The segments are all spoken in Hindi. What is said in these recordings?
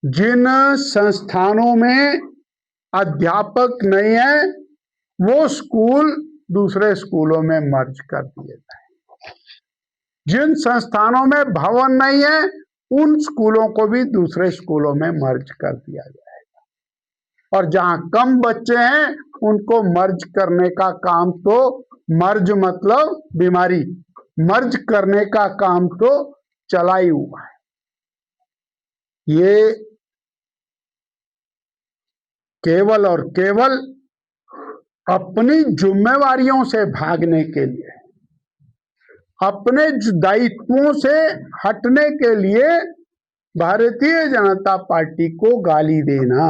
जिन संस्थानों में अध्यापक नहीं है वो स्कूल दूसरे स्कूलों में मर्ज कर दिए जाए। जिन संस्थानों में भवन नहीं है उन स्कूलों को भी दूसरे स्कूलों में मर्ज कर दिया जाएगा। और जहां कम बच्चे हैं उनको मर्ज करने का काम तो, मर्ज मतलब बीमारी, मर्ज करने का काम तो चला ही हुआ है। ये केवल और केवल अपनी जिम्मेवारियों से भागने के लिए, अपने दायित्वों से हटने के लिए भारतीय जनता पार्टी को गाली देना,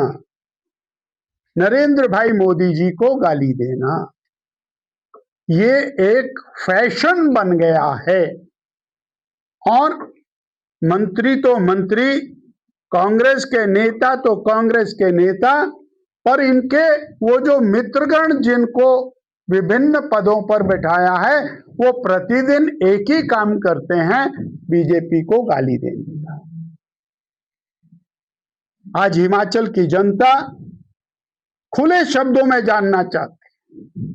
नरेंद्र भाई मोदी जी को गाली देना, ये एक फैशन बन गया है। और मंत्री तो मंत्री, कांग्रेस के नेता तो कांग्रेस के नेता, पर इनके वो जो मित्रगण जिनको विभिन्न पदों पर बैठाया है वो प्रतिदिन एक ही काम करते हैं, बीजेपी को गाली देने का। आज हिमाचल की जनता खुले शब्दों में जानना चाहती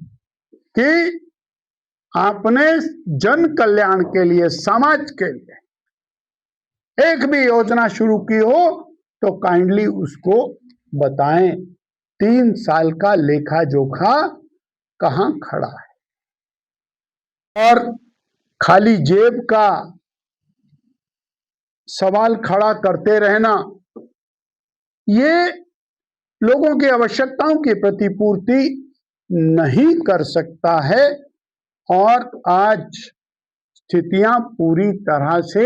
कि आपने जन कल्याण के लिए, समाज के लिए एक भी योजना शुरू की हो तो काइंडली उसको बताएं। 3 साल का लेखा जोखा कहां खड़ा है। और खाली जेब का सवाल खड़ा करते रहना ये लोगों की आवश्यकताओं की प्रतिपूर्ति नहीं कर सकता है। और आज स्थितियां पूरी तरह से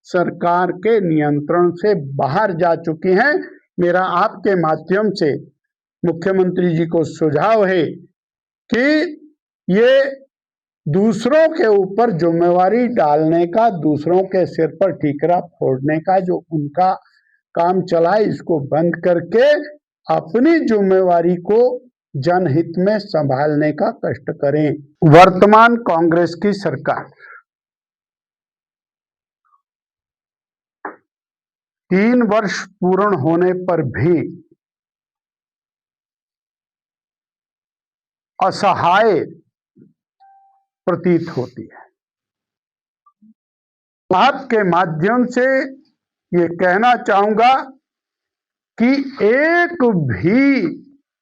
सरकार के नियंत्रण से बाहर जा चुकी हैं। मेरा आपके माध्यम से मुख्यमंत्री जी को सुझाव है कि ये दूसरों के ऊपर जिम्मेवारी डालने का, दूसरों के सिर पर ठीकरा फोड़ने का जो उनका काम चला है, इसको बंद करके अपनी जिम्मेवारी को जनहित में संभालने का कष्ट करें। वर्तमान कांग्रेस की सरकार 3 वर्ष पूर्ण होने पर भी असहाय प्रतीत होती है। आपके माध्यम से ये कहना चाहूंगा कि एक भी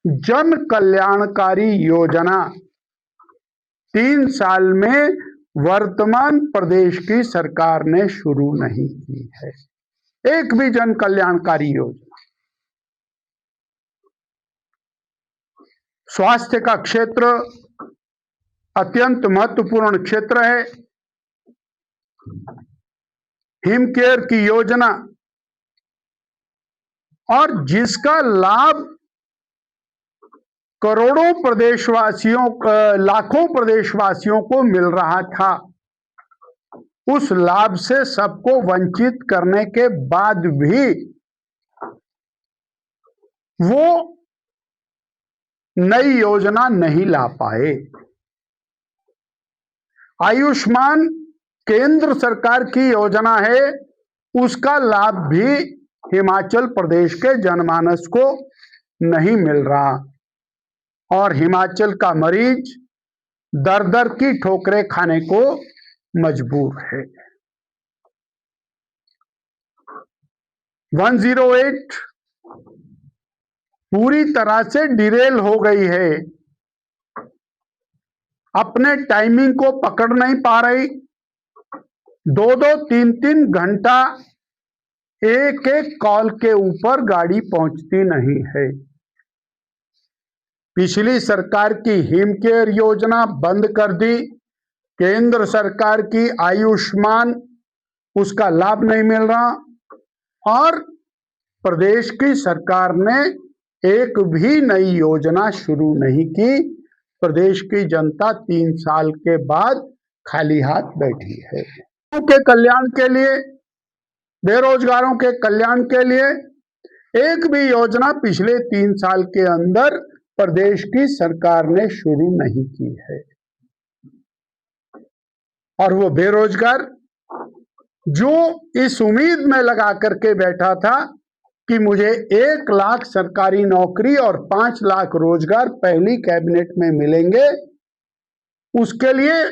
जन कल्याणकारी योजना 3 साल में वर्तमान प्रदेश की सरकार ने शुरू नहीं की है। एक भी जन कल्याणकारी योजना। स्वास्थ्य का क्षेत्र अत्यंत महत्वपूर्ण क्षेत्र है। हिम केयर की योजना, और जिसका लाभ करोड़ों प्रदेशवासियों, लाखों प्रदेशवासियों को मिल रहा था, उस लाभ से सबको वंचित करने के बाद भी वो नई योजना नहीं ला पाए। आयुष्मान केंद्र सरकार की योजना है, उसका लाभ भी हिमाचल प्रदेश के जनमानस को नहीं मिल रहा। और हिमाचल का मरीज दर दर की ठोकरें खाने को मजबूर है। 108 पूरी तरह से डिरेल हो गई है, अपने टाइमिंग को पकड़ नहीं पा रही। 2-2, 3-3 घंटा एक एक कॉल के ऊपर गाड़ी पहुंचती नहीं है। पिछली सरकार की हिम केयर योजना बंद कर दी, केंद्र सरकार की आयुष्मान, उसका लाभ नहीं मिल रहा, और प्रदेश की सरकार ने एक भी नई योजना शुरू नहीं की। प्रदेश की जनता 3 साल के बाद खाली हाथ बैठी है। के कल्याण के लिए, बेरोजगारों के कल्याण के लिए एक भी योजना पिछले 3 साल के अंदर प्रदेश की सरकार ने शुरू नहीं की है। और वो बेरोजगार जो इस उम्मीद में लगा करके बैठा था कि मुझे 1 लाख सरकारी नौकरी और 5 लाख रोजगार पहली कैबिनेट में मिलेंगे, उसके लिए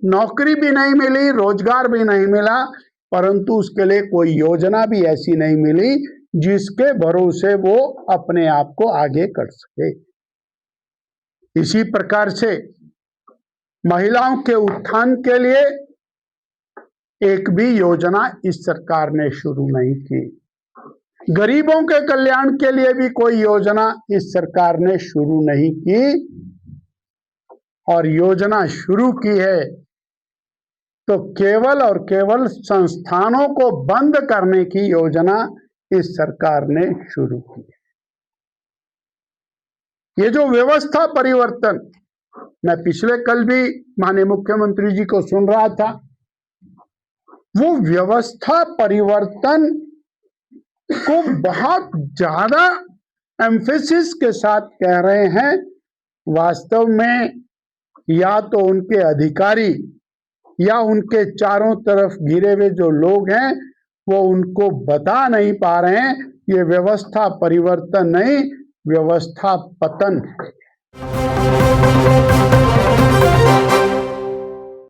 नौकरी भी नहीं मिली, रोजगार भी नहीं मिला, परंतु उसके लिए कोई योजना भी ऐसी नहीं मिली जिसके भरोसे वो अपने आप को आगे कर सके। इसी प्रकार से महिलाओं के उत्थान के लिए एक भी योजना इस सरकार ने शुरू नहीं की। गरीबों के कल्याण के लिए भी कोई योजना इस सरकार ने शुरू नहीं की, और योजना शुरू की है तो केवल और केवल संस्थानों को बंद करने की योजना इस सरकार ने शुरू की। ये जो व्यवस्था परिवर्तन, मैं पिछले कल भी माननीय मुख्यमंत्री जी को सुन रहा था, वो व्यवस्था परिवर्तन को बहुत ज्यादा एम्फेसिस के साथ कह रहे हैं। वास्तव में या तो उनके अधिकारी या उनके चारों तरफ घिरे हुए जो लोग हैं वो उनको बता नहीं पा रहे हैं, ये व्यवस्था परिवर्तन नहीं, व्यवस्था पतन है।